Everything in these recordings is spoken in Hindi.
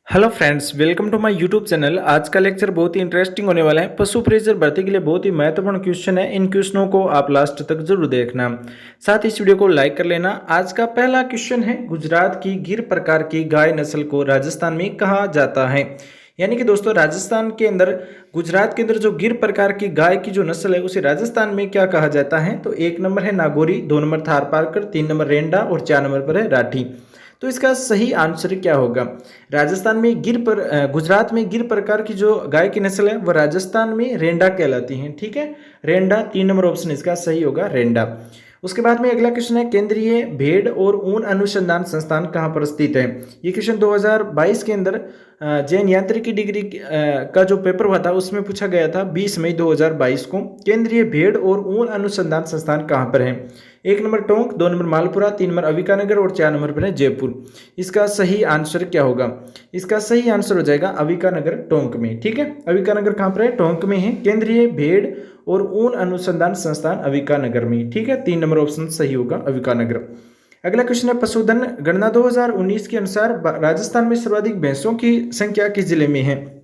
Hello friends, welcome to my YouTube channel. आज का लेक्चर बहुत ही इंटरेस्टिंग होने वाला है। पशु प्रेजर भर्ती के लिए बहुत ही महत्वपूर्ण क्वेश्चन है। इन क्वेश्चनों को आप लास्ट तक जरूर देखना, साथ ही इस वीडियो को लाइक कर लेना। आज का पहला क्वेश्चन है, गुजरात की गिर प्रकार की गाय नस्ल को राजस्थान में कहा जाता है। यानी कि दोस्तों, राजस्थान के अंदर, गुजरात के अंदर जो गिर प्रकार की गाय की जो नस्ल है उसे राजस्थान में क्या कहा जाता है। तो 1 नंबर है नागौरी, 2 नंबर थारपारकर, 3 नंबर रेंडा और 4 नंबर पर है राठी। तो इसका सही आंसर क्या होगा? राजस्थान में गुजरात में गिर प्रकार की जो गाय की नस्ल है वो राजस्थान में रेंडा कहलाती है। ठीक है, रेंडा 3 नंबर ऑप्शन इसका सही होगा, रेंडा। उसके बाद में अगला क्वेश्चन है, केंद्रीय भेड़ और ऊन अनुसंधान संस्थान कहाँ पर स्थित है। ये क्वेश्चन 2022 के अंदर जैन यांत्रिकी डिग्री का जो पेपर हुआ था उसमें पूछा गया था 20 मई 2022 को। केंद्रीय भेड़ और ऊन अनुसंधान संस्थान कहाँ पर है? 1 number Tonk, 2 number Malpura, 3 number Avikanagar और 4 नंबर पर है जयपुर। इसका सही आंसर क्या होगा? इसका सही आंसर हो जाएगा अविकानगर, टोंक में। ठीक है, अविकानगर कहाँ पर है? टोंक में है। केंद्रीय भेड़ और ऊन अनुसंधान संस्थान अविकानगर में। ठीक है, 3 नंबर ऑप्शन सही होगा, अविकानगर। अगला क्वेश्चन है, पशुधन गणना 2019 के अनुसार राजस्थान में सर्वाधिक भैंसों की संख्या किस जिले में है?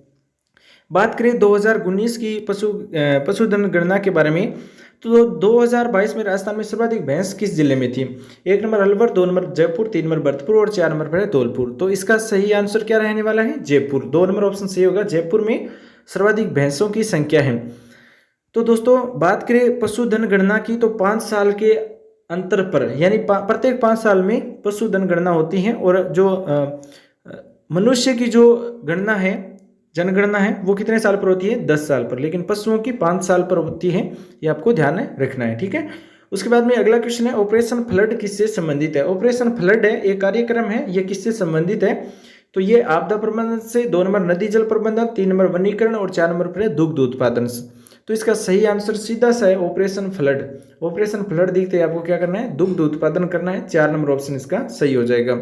बात करें 2019 की पशुधन गणना के बारे में, तो 2022 में राजस्थान में सर्वाधिक भैंस किस जिले में थी? 1 number Alwar, 2 number Jaipur, 3 number Bharatpur और 4 नंबर पर है धौलपुर। तो इसका सही आंसर क्या रहने वाला है? जयपुर। 2 नंबर ऑप्शन सही होगा, जयपुर में सर्वाधिक भैंसों की संख्या है। तो दोस्तों, बात करें पशुधन गणना की, तो 5 साल के अंतर पर, यानी प्रत्येक 5 साल में पशुधन गणना होती है। और जो मनुष्य की जो गणना है, जनगणना है, वो कितने साल पर होती है? 10 साल पर। लेकिन पशुओं की 5 साल पर होती है, ये आपको ध्यान रखना है। ठीक है, उसके बाद में अगला क्वेश्चन है, ऑपरेशन फ्लड किससे संबंधित है? ऑपरेशन फ्लड है एक कार्यक्रम है, ये किससे संबंधित है? तो ये आपदा प्रबंधन से, 2 नंबर नदी जल प्रबंधन, 3 नंबर वनीकरण और 4 नंबर पर है दुग्ध उत्पादन से। तो इसका सही आंसर सीधा सा है ऑपरेशन फ्लड। ऑपरेशन फ्लड दिखते ही आपको क्या करना है? दुग्ध उत्पादन करना है। 4 नंबर ऑप्शन इसका सही हो जाएगा।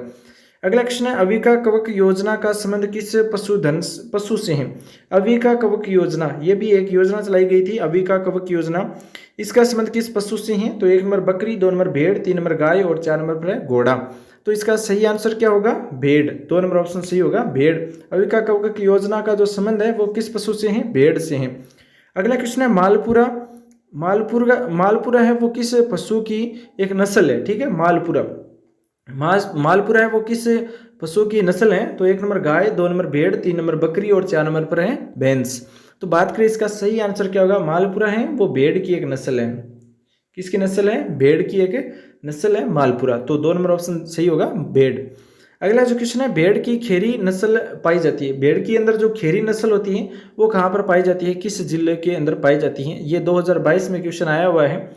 अगला क्वेश्चन है, अविका कवक योजना का संबंध किस पशु से है? अविका कवक योजना, ये भी एक योजना चलाई गई थी, अविका कवक योजना। इसका संबंध किस पशु से है? तो 1 नंबर बकरी, 2 नंबर भेड़, 3 नंबर गाय और 4 नंबर पर है घोड़ा। तो इसका सही आंसर क्या होगा? भेड़। 2 नंबर ऑप्शन सही होगा, भेड़। अविका कवक योजना का जो संबंध है वो किस पशु से है? भेड़ से है। अगला क्वेश्चन है, मालपुरा है वो किस पशु की एक नस्ल है? ठीक है, मालपुरा है वो किस पशु की नस्ल है? तो 1 नंबर गाय, 2 नंबर भेड़, 3 नंबर बकरी और 4 नंबर पर है भैंस। तो बात करें इसका सही आंसर क्या होगा? मालपुरा है वो भेड़ की एक नस्ल है। किसकी नस्ल है? भेड़ की एक नस्ल है मालपुरा। तो 2 नंबर ऑप्शन सही होगा, भेड़। अगला जो क्वेश्चन है, भेड़ की खेरी नस्ल पाई जाती है। भेड़ के अंदर जो खेरी नस्ल होती है वो कहाँ पर पाई जाती है, किस जिले के अंदर पाई जाती है? ये 2022 में क्वेश्चन आया हुआ है।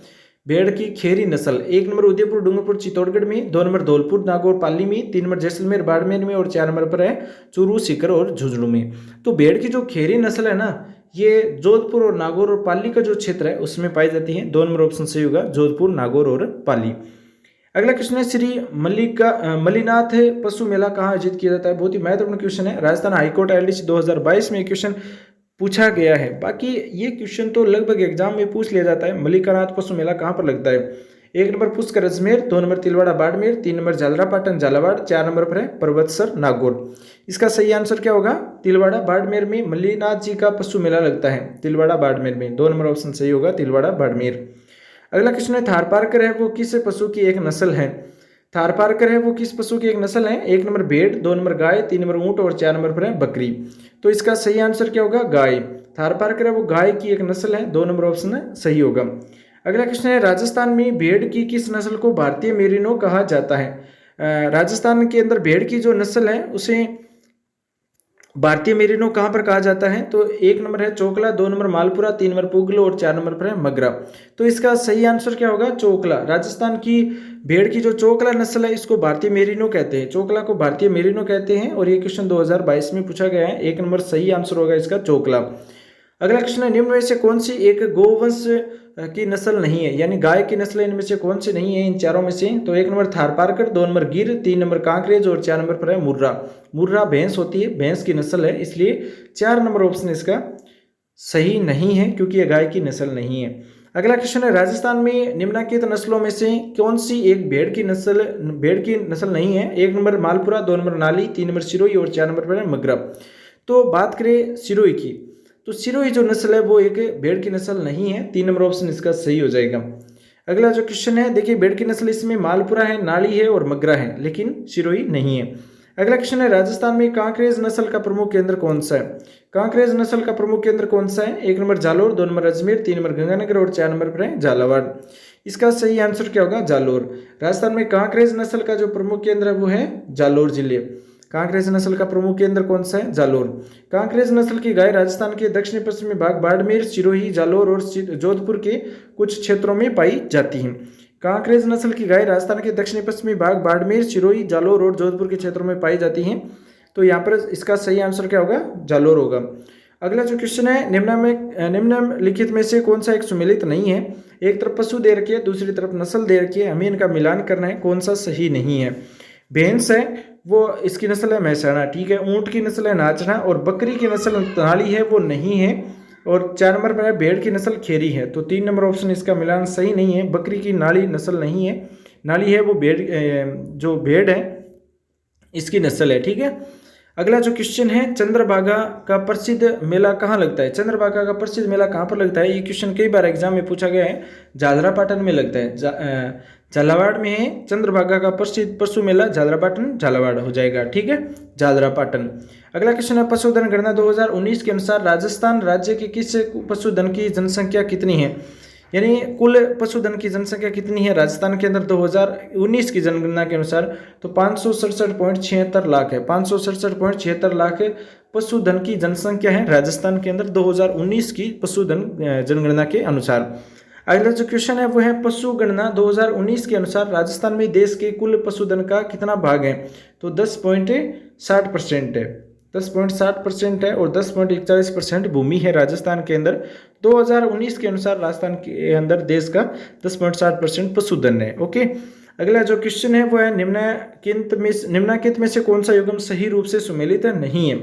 भेड़ की खेरी नस्ल 1 नंबर उदयपुर, डूंगरपुर, चित्तौड़गढ़ में, 2 नंबर धौलपुर, नागौर, पाली में, 3 नंबर जैसलमेर, बाड़मेर में और 4 नंबर पर है चूरू, सीकर और झुंझुनू में। तो भेड़ की जो खेरी नस्ल है ना, ये जोधपुर और नागौर और पाली का जो क्षेत्र है उसमें पाई जाती है। 2 नंबर ऑप्शन सही होगा, जोधपुर, नागौर और पाली। अगला क्वेश्चन है, श्री मल्लीनाथ पशु मेला कहाँ आयोजित किया जाता है? बहुत ही महत्वपूर्ण क्वेश्चन है। राजस्थान हाईकोर्ट एलडीसी 2022 में क्वेश्चन पूछा गया है। बाकी ये क्वेश्चन तो लगभग एग्जाम में पूछ लिया जाता है। मल्लिकानाथ पशु मेला कहाँ पर लगता है? 1 number Pushkar Ajmer, 2 number Tilwara Barmer, 3 number Jhalrapatan Jhalawar, 4 number पर है पर्वतसर नागौर। इसका सही आंसर क्या होगा? तिलवाड़ा बाड़मेर में मल्लीनाथ जी का पशु मेला लगता है, तिलवाड़ा बाड़मेर में। 2 नंबर ऑप्शन सही होगा, तिलवाड़ा बाड़मेर। अगला क्वेश्चन है, थारपारकर है वो किस पशु की एक नस्ल है? थारपारकर है वो किस पशु की एक नस्ल है? 1 नंबर भेड़, 2 नंबर गाय, 3 नंबर ऊंट और 4 नंबर पर है बकरी। तो इसका सही आंसर क्या होगा? गाय। थारपारकर है वो गाय की एक नस्ल है। 2 नंबर ऑप्शन है सही होगा। अगला क्वेश्चन है, राजस्थान में भेड़ की किस नस्ल को भारतीय मेरिनो कहा जाता है? राजस्थान के अंदर भेड़ की जो नस्ल है उसे भारतीय मेरिनो कहाँ पर कहा जाता है? तो 1 नंबर है चोकला, 2 नंबर मालपुरा, 3 नंबर पुगलो और 4 नंबर पर है मगरा। तो इसका सही आंसर क्या होगा? चोकला। राजस्थान की भेड़ की जो चोकला नस्ल है इसको भारतीय मेरिनो कहते हैं, चोकला को भारतीय मेरिनो कहते हैं। और ये क्वेश्चन 2022 में पूछा गया है। 1 नंबर सही आंसर होगा इसका चोकला। अगला क्वेश्चन है, निम्न में से कौन सी एक गोवंश की नस्ल नहीं है, यानी गाय की नस्ल इनमें से कौन सी नहीं है इन चारों में से? तो 1 नंबर थारपारकर, 2 नंबर गिर, 3 नंबर कांकरेज और 4 नंबर पर है मुर्रा। मुर्रा भैंस होती है, भैंस की नस्ल है, इसलिए 4 नंबर ऑप्शन इसका सही नहीं है क्योंकि यह गाय की नस्ल नहीं है। अगला क्वेश्चन है, राजस्थान में निम्नलिखित नस्लों में से कौन सी एक भेड़ की नस्ल नहीं है? 1 नंबर मालपुरा, 2 नंबर नाली, 3 नंबर सिरोही और 4 नंबर पर है मगरा। तो बात करें सिरोही की, तो सिरोही जो नस्ल है वो एक भेड़ की नस्ल नहीं है। 3 नंबर ऑप्शन इसका सही हो जाएगा। अगला जो क्वेश्चन है, देखिए भेड़ की नस्ल इसमें मालपुरा है, नाली है और मगरा है, लेकिन सिरोही नहीं है। अगला क्वेश्चन है, राजस्थान में कांकरेज नस्ल का प्रमुख केंद्र कौन सा है? कांकरेज नस्ल का प्रमुख केंद्र कौन सा है? 1 number Jalore, 2 number Ajmer, 3 number Ganganagar और 4 नंबर पर है झालावाड़। इसका सही आंसर क्या होगा? जालोर। राजस्थान में कांकरेज नस्ल का जो प्रमुख केंद्र है वो है जालोर जिले। कांकरेज नस्ल का प्रमुख केंद्र कौन सा है? जालोर। कांकरेज नस्ल की गाय राजस्थान के दक्षिण पश्चिमी भाग बाड़मेर, सिरोही, जालोर और जोधपुर के कुछ क्षेत्रों में पाई जाती है। कांकरेज नस्ल की गाय राजस्थान के दक्षिणी पश्चिमी भाग बाड़मेर, सिरोही, जालोर और जोधपुर के क्षेत्रों में पाई जाती हैं। तो यहाँ पर इसका सही आंसर क्या होगा? जालोर होगा। अगला जो क्वेश्चन है, निम्नलिखित में से कौन सा एक सुमेलित नहीं है? एक तरफ पशु दे रखी है, दूसरी तरफ नस्ल दे रखी है, हमें इनका मिलान करना है, कौन सा सही नहीं है? भैंस है वो इसकी नस्ल है महसाणा, ठीक है। ऊंट की नस्ल है नाचना और बकरी की नस्ल नाली है वो नहीं है। और 4 नंबर पर है भेड़ की नस्ल खेरी है। तो 3 नंबर ऑप्शन इसका मिलान सही नहीं है। बकरी की नाली नस्ल नहीं है, नाली है वो भेड़, जो भेड़ है इसकी नस्ल है, ठीक है। अगला जो क्वेश्चन है, चंद्रभागा का प्रसिद्ध मेला कहाँ लगता है? चंद्रभागा का प्रसिद्ध मेला कहाँ पर लगता है? ये क्वेश्चन कई बार एग्जाम में पूछा गया है। झालरापाटन में लगता है, झालावाड़ में है चंद्रभागा का प्रसिद्ध पशु मेला। झालरापाटन झालावाड़ हो जाएगा, ठीक है, झालरापाटन। अगला क्वेश्चन है, पशुधन गणना 2019 के अनुसार राजस्थान राज्य के किस पशुधन की जनसंख्या कितनी है? यानी कुल पशुधन की जनसंख्या कितनी है राजस्थान के अंदर 2019 की जनगणना के अनुसार? तो 567.76 लाख है। 567.76 लाख पशुधन की जनसंख्या है राजस्थान के अंदर 2019 की पशुधन जनगणना के अनुसार। अगला जो क्वेश्चन है वो है, पशु गणना 2019 के अनुसार राजस्थान में देश के कुल पशुधन का कितना भाग है? तो 10.60% है। 10.60% है और 10.41% भूमि है राजस्थान के अंदर। 2019 के अनुसार राजस्थान के अंदर देश का 10.60% पशुधन है। ओके, अगला जो क्वेश्चन है वो है, निम्नलिखित में से कौन सा युग्म सही रूप से सुमेलित नहीं है?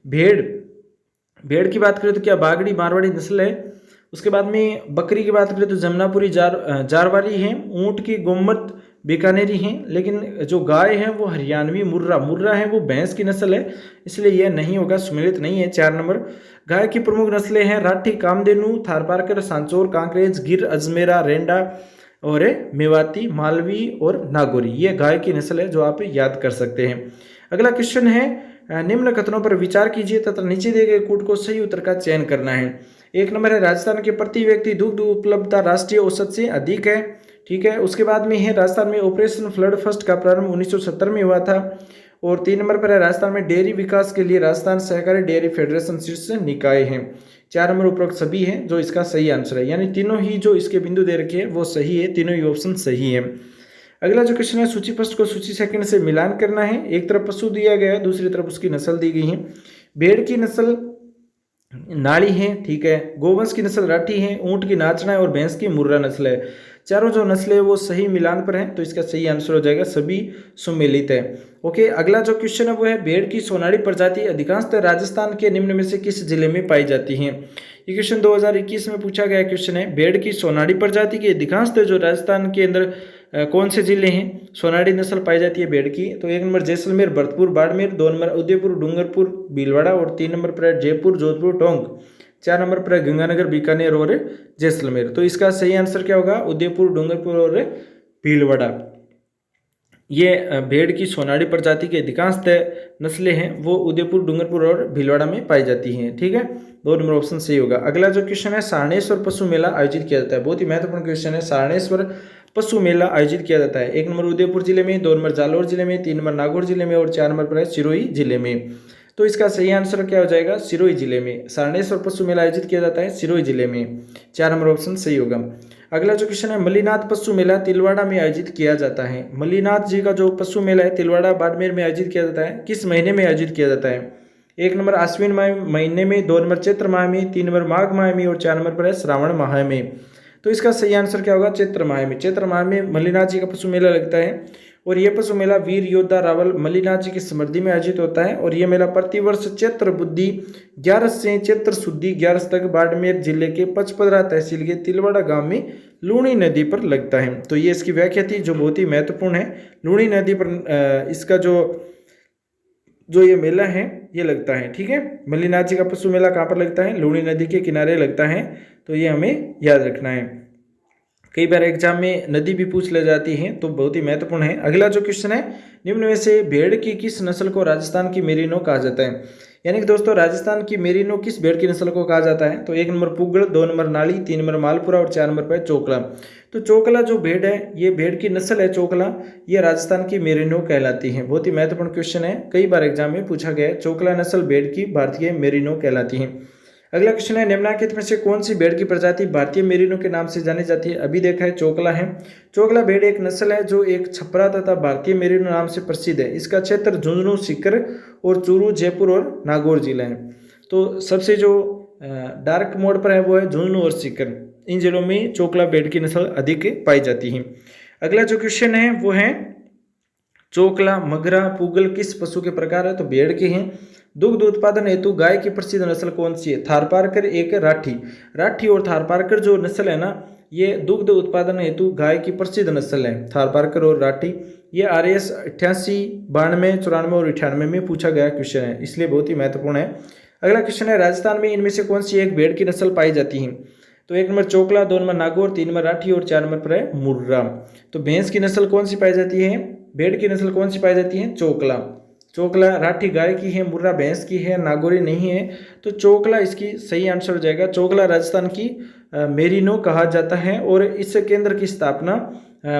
भेड़ की बात करें तो क्या बागड़ी मारवाड़ी नस्ल है। उसके बाद में बकरी की बात करें तो जमुनापुरी जारवारी है। ऊंट की गोमत बीकानेरी है। लेकिन जो गाय है वो हरियाणवी मुर्रा है, वो भैंस की नस्ल है, इसलिए यह नहीं होगा, सुमेलित नहीं है। 4 नंबर। गाय की प्रमुख नस्लें हैं राठी, कामधेनु, थारपारकर, सांचौर, कांकरेज, गिर, अजमेरा, रेंडा और मेवाती, मालवी और नागौरी। ये गाय की नस्ल है जो आप याद कर सकते हैं। अगला क्वेश्चन है, निम्न कथनों पर विचार कीजिए तथा नीचे दिए गए कूट को सही उत्तर का चयन करना है। 1 नंबर है, राजस्थान के प्रति व्यक्ति दुग्ध उपलब्धता राष्ट्रीय औसत से अधिक है, ठीक है। उसके बाद में है, राजस्थान में ऑपरेशन फ्लड फर्स्ट का प्रारंभ 1970 में हुआ था। और 3 नंबर पर है, राजस्थान में डेयरी विकास के लिए राजस्थान सहकारी डेयरी फेडरेशन शीर्ष निकाय है। 4 नंबर उपरोक्त सभी है, जो इसका सही आंसर है। यानी तीनों ही जो इसके बिंदु दे रखे हैं वो सही है, तीनों ही ऑप्शन सही है। अगला जो क्वेश्चन है, सूची फर्स्ट को सूची सेकंड से मिलान करना है। एक तरफ पशु दिया गया है, दूसरी तरफ उसकी नस्ल दी गई है। भेड़ की नस्ल नाड़ी है, ठीक है। गोवंश की नस्ल राठी है, ऊंट की नाचना है और भैंस की मुर्रा नस्ल है। चारों जो नस्लें है वो सही मिलान पर हैं, तो इसका सही आंसर हो जाएगा सभी सुमेलित है। ओके, अगला जो क्वेश्चन है वो है, भेड़ की सोनाली प्रजाति अधिकांशतः राजस्थान के निम्न में से किस जिले में पाई जाती है? ये क्वेश्चन 2021 में पूछा गया क्वेश्चन है। भेड़ की सोनाली प्रजाति की अधिकांशतः जो राजस्थान के अंदर कौन से जिले हैं सोनाली नस्ल पाई जाती है भेड़ की? तो 1 नंबर जैसलमेर, भरतपुर, बाड़मेर, 2 नंबर उदयपुर, डूंगरपुर, भीलवाड़ा और 3 नंबर पर जयपुर, जोधपुर, टोंक, 4 नंबर पर गंगानगर, बीकानेर और जैसलमेर। तो इसका सही आंसर क्या होगा? उदयपुर, डूंगरपुर और भीलवाड़ा। ये भेड़ की सोनाली प्रजाति की अधिकांशतः नस्लें हैं वो उदयपुर, डूंगरपुर और भीलवाड़ा में पाई जाती हैं, ठीक है। 2 नंबर ऑप्शन सही होगा। अगला जो क्वेश्चन है, सारणेश्वर पशु मेला आयोजित किया जाता है। बहुत ही महत्वपूर्ण क्वेश्चन है। सारणेश्वर पशु मेला आयोजित किया जाता है। 1 नंबर उदयपुर जिले में, 2 नंबर जालोर जिले में, 3 नंबर नागौर जिले में और 4 नंबर पर है सिरोही जिले में। तो इसका सही आंसर क्या हो जाएगा? सिरोही जिले में सारणेश्वर पशु मेला आयोजित किया जाता है सिरोही जिले में। 4 नंबर ऑप्शन सही होगा। अगला जो क्वेश्चन है, मल्लीनाथ पशु मेला तिलवाड़ा में आयोजित किया जाता है। मल्लीनाथ जी का जो पशु मेला है तिलवाड़ा बाड़मेर में आयोजित किया जाता है। किस महीने में आयोजित किया जाता है? 1 नंबर आश्विन महीने में, 2 नंबर चैत्र माह में, 3 नंबर माघ माह में और 4 नंबर पर है श्रावण माह में। तो इसका सही आंसर क्या होगा? चैत्र माह में। चैत्र माह में मल्लीनाथ जी का पशु मेला लगता है। और ये पशु मेला वीर योद्धा रावल मल्लिनाथ जी की स्मृति में आयोजित होता है। और ये मेला प्रतिवर्ष चैत्र बुद्धि 11 से चैत्र शुद्धि 11 तक बाड़मेर जिले के पचपदरा तहसील के तिलवाड़ा गांव में लूणी नदी पर लगता है। तो ये इसकी व्याख्या थी जो बहुत ही महत्वपूर्ण है। लूणी नदी पर इसका जो ये मेला है ये लगता है। ठीक है, मल्लिनाथ जी का पशु मेला कहाँ पर लगता है? लूणी नदी के किनारे लगता है। तो ये हमें याद रखना है। कई बार एग्जाम में नदी भी पूछ ले जाती है, तो बहुत ही महत्वपूर्ण है। अगला जो क्वेश्चन है, निम्न में से भेड़ की किस नस्ल को राजस्थान की मेरिनो कहा जाता है? यानी कि दोस्तों राजस्थान की मेरिनो किस भेड़ की नस्ल को कहा जाता है? तो 1 नंबर पुगड़, 2 नंबर नाली, 3 नंबर मालपुरा और 4 नंबर पर चोकला। तो चोकला जो भेड़ है, ये भेड़ की नस्ल है चोकला, ये राजस्थान की मेरिनो कहलाती है। बहुत ही महत्वपूर्ण क्वेश्चन है, कई बार एग्जाम में पूछा गया है। चोकला नस्ल भेड़ की भारतीय मेरिनो कहलाती है। अगला क्वेश्चन है, निम्नलिखित में से कौन सी भेड़ की प्रजाति भारतीय मेरिनो के नाम से जानी जाती है? अभी देखा है चोकला है। चोकला भेड़ एक नस्ल है जो एक छपरा तथा भारतीय मेरिनो नाम से प्रसिद्ध है। इसका क्षेत्र झुंझुनू, सीकर और चूरू, जयपुर और नागौर जिला है। तो सबसे जो डार्क मोड पर है वो है झुंझुनू और सीकर। इन जिलों में चोकला भेड़ की नस्ल अधिक पाई जाती है। अगला जो क्वेश्चन है वो है, चोकला, मगरा, पुगल किस पशु के प्रकार है? तो भेड़ के हैं। दुग्ध उत्पादन हेतु गाय की प्रसिद्ध नस्ल कौन सी है? थारपारकर, एक राठी। राठी और थारपारकर जो नस्ल है ना, ये दुग्ध उत्पादन हेतु गाय की प्रसिद्ध नस्ल है, थारपारकर और राठी। ये RAS 88, 92, 94 और 98 में पूछा गया क्वेश्चन है, इसलिए बहुत ही महत्वपूर्ण है। अगला क्वेश्चन है, राजस्थान में इनमें से कौन सी एक भेड़ की नस्ल पाई जाती है? तो 1 नंबर चोकला, 2 नंबर नागौर, 3 नंबर राठी और 4 नंबर पर है मुर्रा। तो भैंस की नस्ल कौन सी पाई जाती है? भेड़ की नस्ल कौन सी पाई जाती है? चोकला। चोकला राठी गाय की है, मुर्रा भैंस की है, नागौरी नहीं है। तो चोकला इसकी सही आंसर हो जाएगा। चोकला राजस्थान की मेरिनो कहा जाता है और इस केंद्र की स्थापना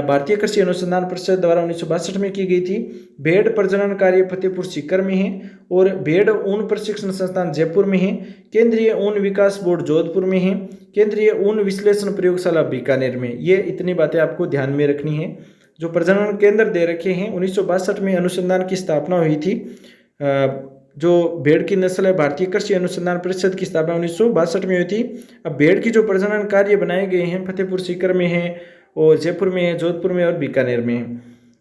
भारतीय कृषि अनुसंधान परिषद द्वारा 1962 में की गई थी। भेड़ प्रजनन कार्य फतेहपुर सीकर में है और भेड़ ऊन प्रशिक्षण संस्थान जयपुर में है। केंद्रीय ऊन विकास बोर्ड जोधपुर में है। केंद्रीय ऊन विश्लेषण प्रयोगशाला बीकानेर में। ये इतनी बातें आपको ध्यान में रखनी है। जो प्रजनन केंद्र दे रखे हैं, 1962 में अनुसंधान की स्थापना हुई थी। जो भेड़ की नस्ल है, भारतीय कृषि अनुसंधान परिषद की स्थापना 1962 में हुई थी। अब भेड़ की जो प्रजनन कार्य बनाए गए हैं, फतेहपुर सीकर में है और जयपुर में है, जोधपुर में और बीकानेर में है।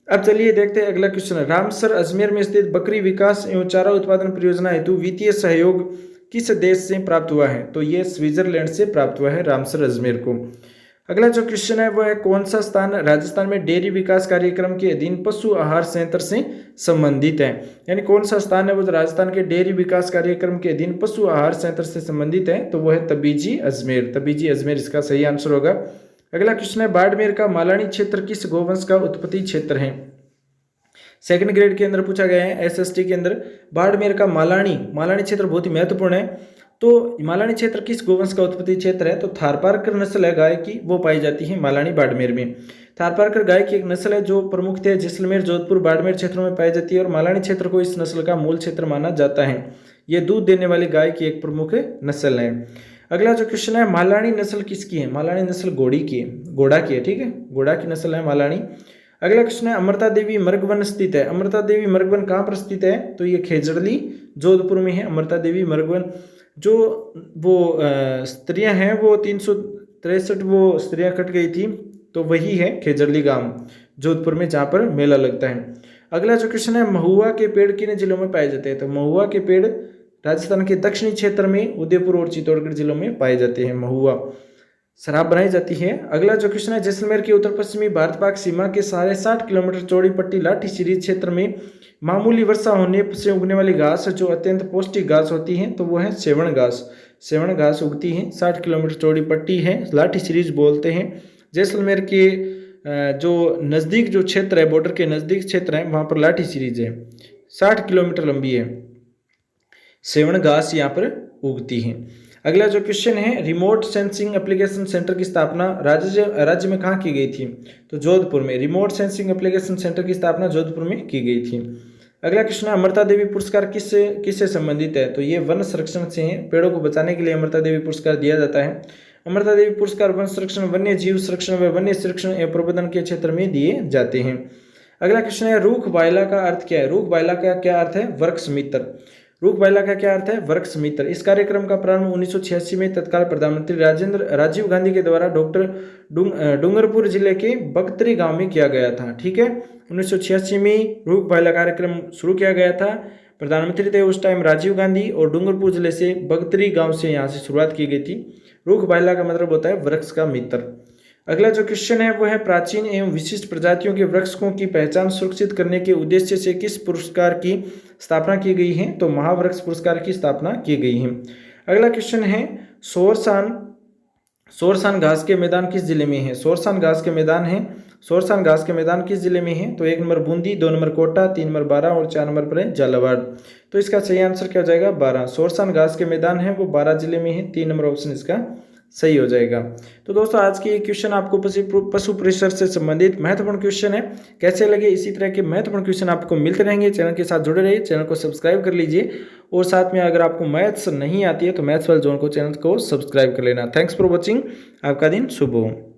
अब चलिए देखते हैं अगला क्वेश्चन। रामसर अजमेर में स्थित बकरी विकास एवं चारा उत्पादन परियोजना हेतु वित्तीय सहयोग किस देश से प्राप्त हुआ है? तो ये स्विट्जरलैंड से प्राप्त हुआ है रामसर अजमेर को। अगला जो क्वेश्चन है वो है, कौन सा स्थान राजस्थान में डेयरी विकास कार्यक्रम के अधीन पशु आहार संयंत्र से संबंधित है? यानी कौन सा स्थान है वो राजस्थान के डेयरी विकास कार्यक्रम के अधीन पशु आहार संयंत्र से संबंधित है? तो वो है तबीजी अजमेर। तबीजी अजमेर इसका सही आंसर होगा। अगला क्वेश्चन है, बाड़मेर का मालानी क्षेत्र किस गोवंश का उत्पत्ति क्षेत्र है? सेकंड ग्रेड के अंदर पूछा गया है, SST के अंदर। बाड़मेर का मालानी क्षेत्र बहुत ही महत्वपूर्ण है। तो मालानी क्षेत्र किस गोवंश का उत्पत्ति क्षेत्र है? तो थारपारकर नस्ल है गाय की, वो पाई जाती है मालानी बाड़मेर में। थारपारकर गाय की एक नस्ल है जो प्रमुखतः जैसलमेर, जोधपुर, बाड़मेर क्षेत्रों में पाई जाती है और मालानी क्षेत्र को इस नस्ल का मूल क्षेत्र माना जाता है। ये दूध देने वाली गाय की एक प्रमुख नस्ल है। अगला जो क्वेश्चन है, मालानी नस्ल किसकी है? मालानी नस्ल घोड़ी की है, घोड़ा की है। ठीक है, घोड़ा की नस्ल है मालानी। अगला क्वेश्चन है, अमृता देवी मृगवन स्थित है। अमृता देवी मृगवन कहाँ पर स्थित है? तो ये खेजड़ली जोधपुर में है अमृता देवी मृगवन। जो वो स्त्रियां हैं वो 363 वो स्त्रियां कट गई थी, तो वही है खेजड़ली गांव जोधपुर में जहाँ पर मेला लगता है। अगला जो क्वेश्चन है, महुआ के पेड़ किन जिलों में पाए जाते हैं? तो महुआ के पेड़ राजस्थान के दक्षिणी क्षेत्र में उदयपुर और चित्तौड़गढ़ जिलों में पाए जाते हैं। महुआ शराब बनाई जाती है। अगला जो क्वेश्चन है, जैसलमेर की उत्तर पश्चिमी भारत पाक सीमा के 60 किलोमीटर चौड़ी पट्टी लाठी सीरीज क्षेत्र में मामूली वर्षा होने से उगने वाली घास जो अत्यंत पौष्टिक घास होती है, तो वो है सेवण घास। सेवण घास उगती है, 60 किलोमीटर चौड़ी पट्टी है, लाठी सीरीज बोलते हैं। जैसलमेर के जो नज़दीक जो क्षेत्र है, बॉर्डर के नज़दीक क्षेत्र है, वहाँ पर लाठी सीरीज है, 60 किलोमीटर लंबी है। सेवण घास यहाँ पर उगती है। अगला जो क्वेश्चन है, रिमोट सेंसिंग एप्लीकेशन सेंटर की स्थापना राज्य में कहाँ की गई थी? तो जोधपुर में। रिमोट सेंसिंग एप्लीकेशन सेंटर की स्थापना जोधपुर में की गई थी। अगला क्वेश्चन है, अमृता देवी पुरस्कार किससे संबंधित है? तो ये वन संरक्षण से है। पेड़ों को बचाने के लिए अमृता देवी पुरस्कार दिया जाता है। अमृता देवी पुरस्कार वन संरक्षण, वन्य जीव संरक्षण व वन्य संरक्षण एवं प्रबंधन के क्षेत्र में दिए जाते हैं। अगला क्वेश्चन है, रूख बायला का अर्थ क्या है? रूख बायला का क्या अर्थ है? वृक्ष मित्र। रुख बाइला का क्या अर्थ है? वृक्ष मित्र। इस कार्यक्रम का प्रारंभ 1986 में तत्काल प्रधानमंत्री राजीव गांधी के द्वारा डूंगरपुर जिले के बगतरी गांव में किया गया था। ठीक है, 1986 में रुख बाइला कार्यक्रम शुरू किया गया था। प्रधानमंत्री थे उस टाइम राजीव गांधी और डूंगरपुर जिले से बगतरी गांव से यहाँ से शुरुआत की गई थी। रुख बाइला का मतलब होता है वृक्ष का मित्र। अगला जो क्वेश्चन है वो है प्राचीन एवं विशिष्ट प्रजातियों के वृक्षों की पहचान सुरक्षित करने के उद्देश्य से किस पुरस्कार की स्थापना की गई है? तो महावृक्ष पुरस्कार की स्थापना की गई है। अगला क्वेश्चन है सोरसान घास के मैदान किस जिले में है? सोरसान घास के मैदान किस जिले में है? तो 1 number Bundi, 2 number Kota, 3 number Baran और 4 नंबर पर है झालावाड़। तो इसका सही आंसर क्या हो जाएगा? बारां। सोरसान घास के मैदान है वो बारां जिले में है। 3 नंबर ऑप्शन इसका सही हो जाएगा। तो दोस्तों आज की ये क्वेश्चन आपको पशु परिसर से संबंधित महत्वपूर्ण क्वेश्चन है। कैसे लगे? इसी तरह के महत्वपूर्ण क्वेश्चन आपको मिलते रहेंगे। चैनल के साथ जुड़े रहिए, चैनल को सब्सक्राइब कर लीजिए और साथ में अगर आपको मैथ्स नहीं आती है तो मैथ्स वाले जोन को चैनल को सब्सक्राइब कर लेना। Thanks for watching. आपका दिन शुभ हो।